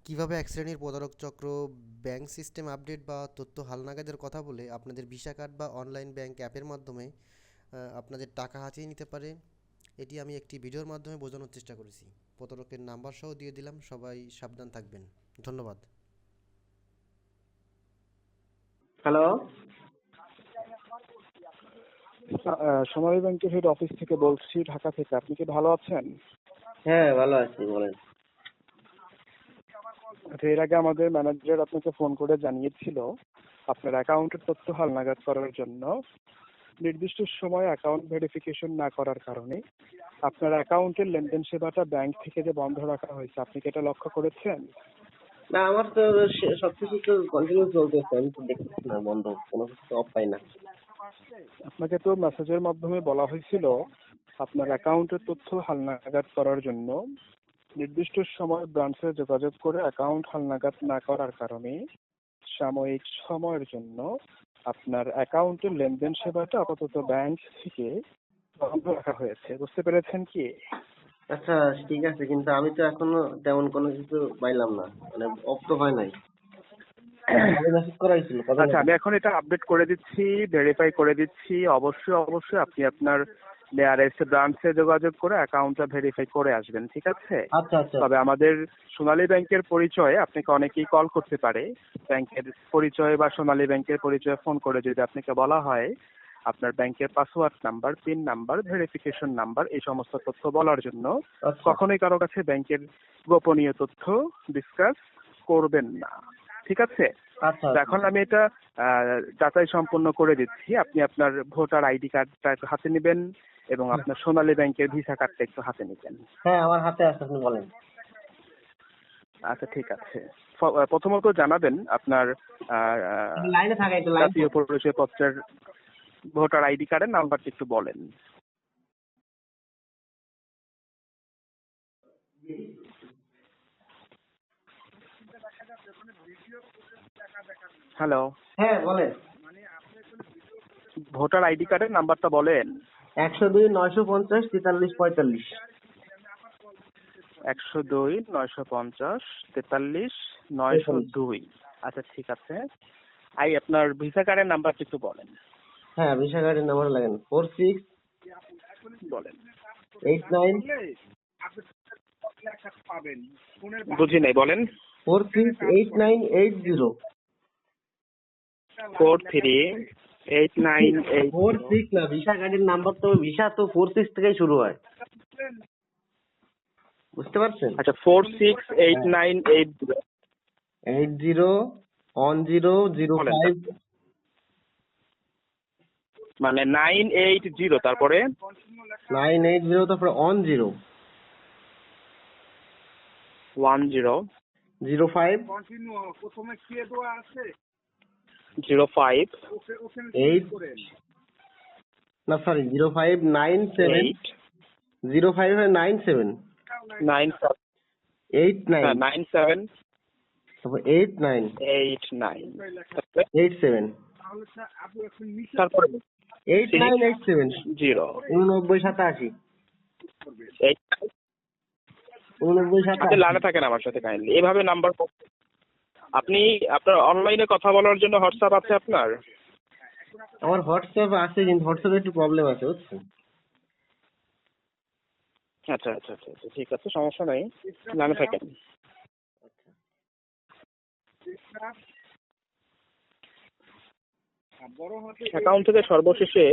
কিভাবে এক শ্রেণীর প্রতারক চক্র ব্যাংক সিস্টেম আপডেট বা তথ্য হালনাগাদের কথা বলে আপনাদের ভিসা কার্ড বা অনলাইন ব্যাংক অ্যাপের মাধ্যমে আপনাদের টাকা হাতিয়ে নিতে পারে, এটি আমি একটি ভিডিওর মাধ্যমে বোঝানোর চেষ্টা করেছি। প্রতারকের নাম্বার সহ দিয়ে দিলাম, সবাই সাবধান থাকবেন। ধন্যবাদ। হ্যালো। সোনালী ব্যাংকের হেড অফিস থেকে বলছি, ঢাকা থেকে। আপনি কি ভালো আছেন? হ্যাঁ, ভালো আছি, বলেন। আচ্ছা, এর আগে আমাদের ম্যানেজার আপনাকে ফোন করে জানিয়েছিল আপনার অ্যাকাউন্টের তথ্য হালনাগাদ করার জন্য নির্দিষ্ট সময় অ্যাকাউন্ট ভেরিফিকেশন না করার কারণে আপনার অ্যাকাউন্টের লেনদেন সেবাটা ব্যাংক থেকে যে বন্ধ রাখা হয়েছে। আপনি কি এটা লক্ষ্য করেছেন? না, আমার তো সবকিছু তো কন্টিনিউ চলতেছে, আমি তো দেখতেছি না বন্ধ, কোনো কিছু তো অফ পাই না। আপনাকে তো মেসেজের মাধ্যমে বলা হয়েছিল আপনার অ্যাকাউন্টের তথ্য হালনাগাদ করার জন্য নির্দিষ্ট সময় ব্রাঞ্চে যোগাযোগ করে অ্যাকাউন্ট হালনাগাদ না করার কারণে সাময়িক সময়ের জন্য আপনার অ্যাকাউন্টের লেনদেন সেবাটা আপাতত ব্যাংক থেকে বন্ধ রাখা হয়েছে। বুঝতে পেরেছেন কি? আচ্ছা, ঠিক আছে, কিন্তু আমি তো এখনো তেমন কোনো কিছু পাইলাম না, মানে অফ তো হয় নাই। কবে মেসেজ করা হয়েছিল, কবে আচ্ছা, আমি মেসেজ? এখন এটা আপডেট করে দিচ্ছি, ভেরিফাই করে দিচ্ছি। অবশ্যই অবশ্যই আপনি আপনার নিয়ারেস্ট ব্রাঞ্চে যোগাযোগ করে অ্যাকাউন্টটা ভেরিফাই করে আসবেন, ঠিক আছে? আচ্ছা আচ্ছা তবে আমাদের সোনালী ব্যাংকের পরিচয়ে আপনাকে অনেকেই কল করতে পারে। ব্যাংকের পরিচয় বা সোনালী ব্যাংকের পরিচয়ে ফোন করে যদি আপনাকে বলা হয় আপনার ব্যাংকের password number, pin number, verification number, এই সমস্ত তথ্য বলার জন্য আচ্ছা কখনোই কারো কাছে ব্যাংকের গোপনীয় তথ্য ডিসকাস করবেন না, ঠিক আছে? আচ্ছা তো এখন আমি এটা যাচাই সম্পূর্ণ করে দিচ্ছি। আপনি আপনার ভোটার আইডি কার্ডটা একটু হাতে নেবেন এবং আপনার সোনালী ব্যাংকের ভিসা কার্ডটা একটু হাতে নেবেন। হ্যাঁ, আমার হাতে আছে, আপনি বলেন। আচ্ছা, ঠিক আছে। প্রথমত জানাবেন আপনার লাইনে থাকা, একটু লাইন জাতীয় পরিচয় পত্রের ভোটার আইডি কার্ডের নাম্বারটা একটু বলেন। হ্যালো, হ্যাঁ, বলেন। ভোটার আইডি কার্ডের নাম্বারটা বলেন। 102 950 43 45। 102 950 43 902। আচ্ছা, ঠিক আছে। আপনার ভিসা কার্ডের নাম্বারটা একটু বলেন। হ্যাঁ, ভিসা কার্ডের নাম্বার লাগেন 46 বলেন। 89 বুঝি নাই, বলেন। 468980। 438980। 46 না, ভিসা কার্ডের নাম্বার তো, ভিসা তো 46 থেকেই শুরু হয়, বুঝতে পারছেন? আচ্ছা, 468980। বলেন 801005। মানে 980, তারপরে 980, তারপরে 10 10 05 05 8, না সরি 0597 8 0597 9 89, 97 তারপর 89 89। 87, তারপরে 8987 0 8987 8। 8987। আপনি লাইনে থাকেন আমার সাথে কাইন্ডলি, এভাবে নাম্বার। আপনি আপনার অনলাইনে কথা বলার জন্য হোয়াটসঅ্যাপ আছে আপনার? আমার হোয়াটসঅ্যাপ আছে, কিন্তু হোয়াটসঅ্যাপে একটু প্রবলেম আছে, বুঝছেন? আচ্ছা আচ্ছা আচ্ছা আচ্ছা, ঠিক আছে, সমস্যা নাই, লাইনে থাকেন। অ্যাকাউন্ট থেকে সর্বশেষে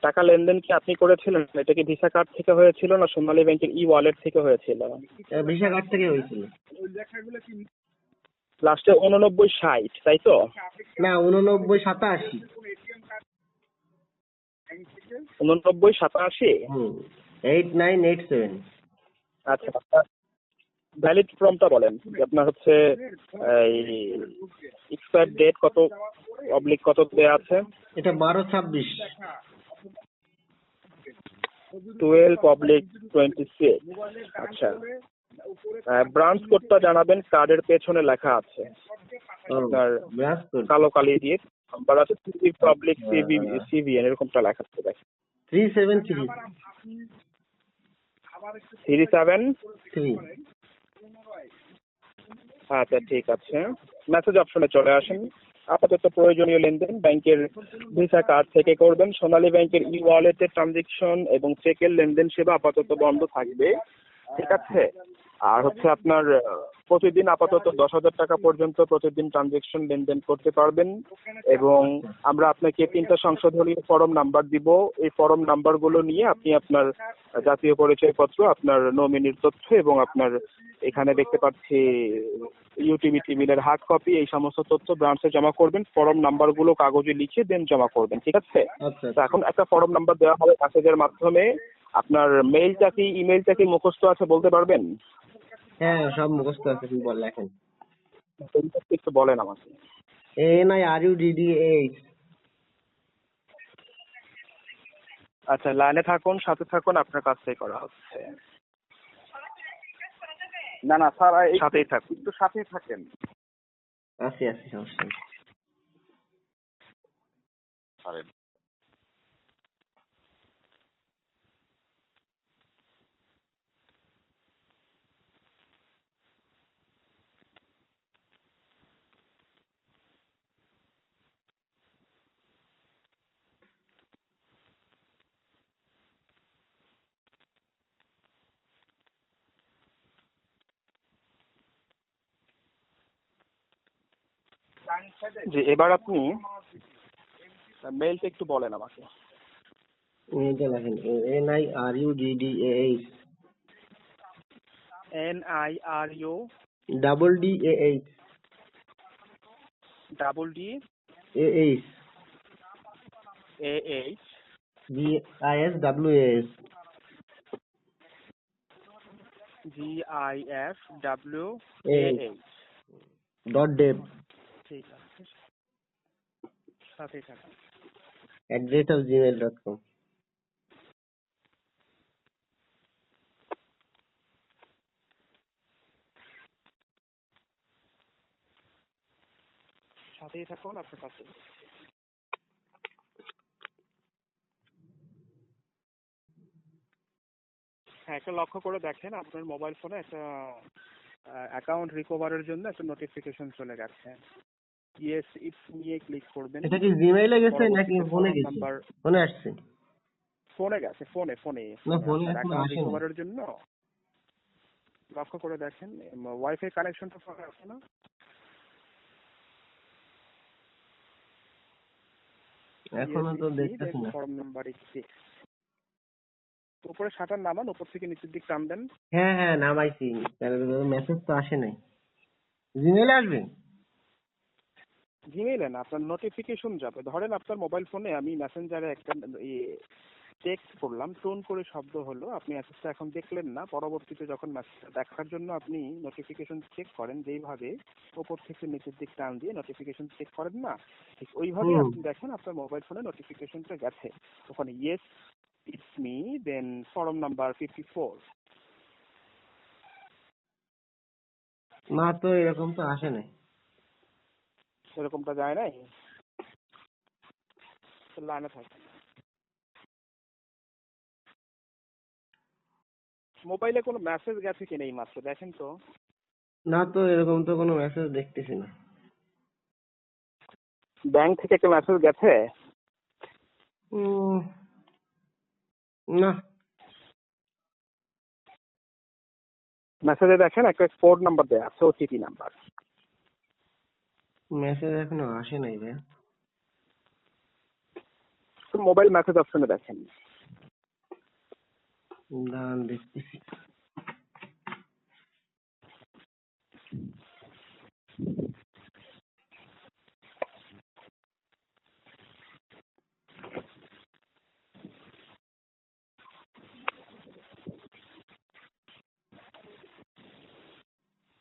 টাকা লেনদেন কি আপনি করেছিলেন? এটা কি ভিসা কার্ড থেকে হয়েছিল না সোনালী ব্যাংকের ই ওয়ালেট থেকে হয়েছিল? ভিসা কার্ড থেকে হয়েছিল। লাস্টে 8960, তাই তো? না, 8987। 8987। 8987। আচ্ছা, ভ্যালিড ফর্মটা বলেন। আপনার হচ্ছে এই এক্সপায়ার ডেট কত, অবলিক কত দেয়া আছে? এটা 1226। 12/26। আচ্ছা, ব্রাঞ্চ কোডটা জানাবেন, কার্ডের পেছনে লেখা আছে আপনার কালো কালি দিয়ে নাম্বার আছে, পাবলিক সিভিএন এরকমটা লেখা আছে, দেখেন 373। 373। আচ্ছা ঠিক আছে, মেসেজ অপশনে চলে আসেন। আপাতত প্রয়োজনীয় লেনদেন ব্যাংকের ভিসা কার্ড থেকে করবেন। সোনালী ব্যাংকের ই ওয়ালেটের ট্রানজেকশন এবং চেকের লেনদেন সেবা আপাতত বন্ধ থাকবে, ঠিক আছে। আর হচ্ছে আপনার প্রতিদিন আপাতত 10,000 টাকা পর্যন্ত প্রতিদিন ট্রানজেকশন লেনদেন করতে পারবেন, এবং আমরা আপনাকে 3টা সংশোধনীয় ফর্ম নাম্বার দিব। এই ফর্ম নাম্বারগুলো নিয়ে আপনি আপনার জাতীয় পরিচয়পত্র, আপনার নমিনির তথ্য এবং আপনার এখানে দেখতে পাচ্ছি ইউটিলিটি বিলের হার্ড কপি, এই সমস্ত তথ্য ব্রাঞ্চে জমা করবেন। ফর্ম নাম্বারগুলো কাগজে লিখে দেন জমা করবেন, ঠিক আছে। আচ্ছা তো এখন একটা ফর্ম নাম্বার দেওয়া হবে মেসেজের মাধ্যমে। আপনার ইমেলটা কি মুখস্থ আছে বলতে পারবেন? হ্যাঁ, সব মুখস্থ আছে, কি বল লেখেন। একটু বলেন আমাকে। NIRUDDAH। আচ্ছা, লাইনে থাকুন, সাথে থাকুন, আপনার কাছ থেকে করা হচ্ছে। না না স্যার, সাথেই থাকুন। একটু সাথেই থাকেন। আছি সমস্যা নেই। আরে জি, এবার আপনি মেইলটা একটু বলেন আমাকে। এটা লেখেন NIRUDDAH NIRU double DAH double D AH AH GISWAS GIFWAH। .dev ঠিক আছে, সাথেই থাকুন। @gmail.com। সাথেই থাকুন, আপনার কাছে। হ্যাঁ, একটা লক্ষ্য করে দেখেন, আপনার মোবাইল ফোনে একটা অ্যাকাউন্ট রিকভারের জন্য একটা নোটিফিকেশন চলে গেছে। ইয়েস ইটস নিয়ে ক্লিক করবেন। এটা কি জিমেইলে গেছে নাকি পরবর্তীতে ফোনে ফোন গেছে? নাম্বার ফোনে আসছে? ফোনে গেছে, ফোনে না, ফোনে আপনার এখনো অ্যাকাউন্ট আসেনি। রিকভারের জন্য লক্ষ্য করে দেখেন। ওয়াইফাই কানেকশনটা ফোনে আছে না? এখনো তো দেখতেছি দেন না। ফর্ম নাম্বার 6 উপরে শাটার নামান, উপর থেকে নিচের দিক টান দেন। হ্যাঁ নামাইছি, মেসেজ তো আসে নাই। জিমেইলে আসবে? জিমেইলে না, আপনার নোটিফিকেশন যাবে। ধরেন আপনার মোবাইল ফোনে আমি মেসেঞ্জারে একটা টেক্সট করলাম, টোন করে শব্দ হলো, আপনি মেসেজটা এখন দেখলেন না, পরবর্তীতে যখন মেসেজটা দেখার জন্য আপনি নোটিফিকেশন চেক করেন, যেইভাবে উপর থেকে নিচের দিক টান দিয়ে নোটিফিকেশন চেক করেন না, ঠিক ওইভাবে আপনি দেখেন আপনার মোবাইল ফোনে নোটিফিকেশনটা গেছে। ওখানে yes it's me, then form number 54। না তো, এরকম তো আসে নাই। সেরকমটা যায় নাই, লাইনে থাকে। মোবাইলে কোনো মেসেজ গেছে কিনা এই মাত্র দেখেন তো। না তো, এরকম তো কোনো মেসেজ দেখতেছি না। ব্যাংক থেকে একটা মেসেজ গেছে? না। মেসেজে দেখেন একটা কোড নাম্বার দেয়া আছে, ওটিপি নাম্বার। মেসেজ এখনো আসে নাই রে। মোবাইল মেসেজ অপশনে দেখেন। দাঁড়ান দেখতেছি।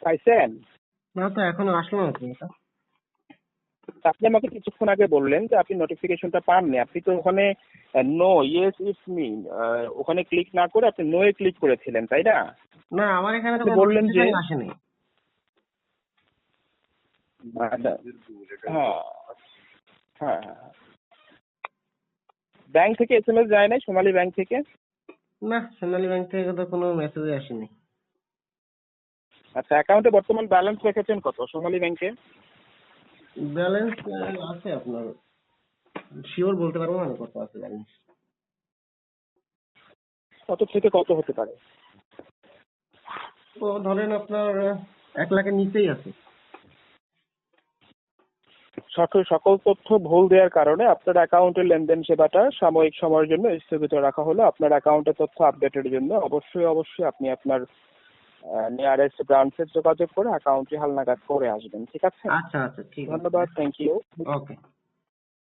পাইছেন? না তো, এখনো আসলো না তো এটা। আপনি আমাকে কিছুক্ষণ আগে বললেন যে আপনি নোটিফিকেশনটা পাননি। আপনি তো ওখানে নো ইয়েস ইটস মি ওখানে ক্লিক না করে আপনি নো এ ক্লিক করেছিলেন, তাই না? না, আমার এখানে তো আপনি কোনো বললেন যে নোটিফিকেশন আসে নাই। আচ্ছা, হ্যাঁ হ্যাঁ হ্যাঁ, ব্যাংক থেকে এসএমএস যায় নাই, সোনালী ব্যাংক থেকে? না, সোনালী ব্যাংক থেকে তো কোনো মেসেজ আসেনি। আচ্ছা, অ্যাকাউন্টে বর্তমান ব্যালেন্স রেখেছেন কত সোনালী ব্যাংকে? ব্যালেন্স আছে আপনার, শিওর বলতে পারবো না কত আছে ব্যালেন্স। কত থেকে কত হতে পারে? তো ধরেন আপনার 1 লাখের নিচেই আছে। সকল তথ্য ভুল দেওয়ার কারণে আপনার অ্যাকাউন্টের লেনদেন সেবাটা সাময়িক সময়ের জন্য স্থগিত রাখা হলো। আপনার অ্যাকাউন্টের তথ্য আপডেটের জন্য অবশ্যই আপনি আপনার নিয়ারেস্ট ব্রাঞ্চে যোগাযোগ করে অ্যাকাউন্টটি হালনাগাদ করে আসবেন, ঠিক আছে? আচ্ছা আচ্ছা, ঠিক আছে। ধন্যবাদ, থ্যাংক ইউ। ওকে।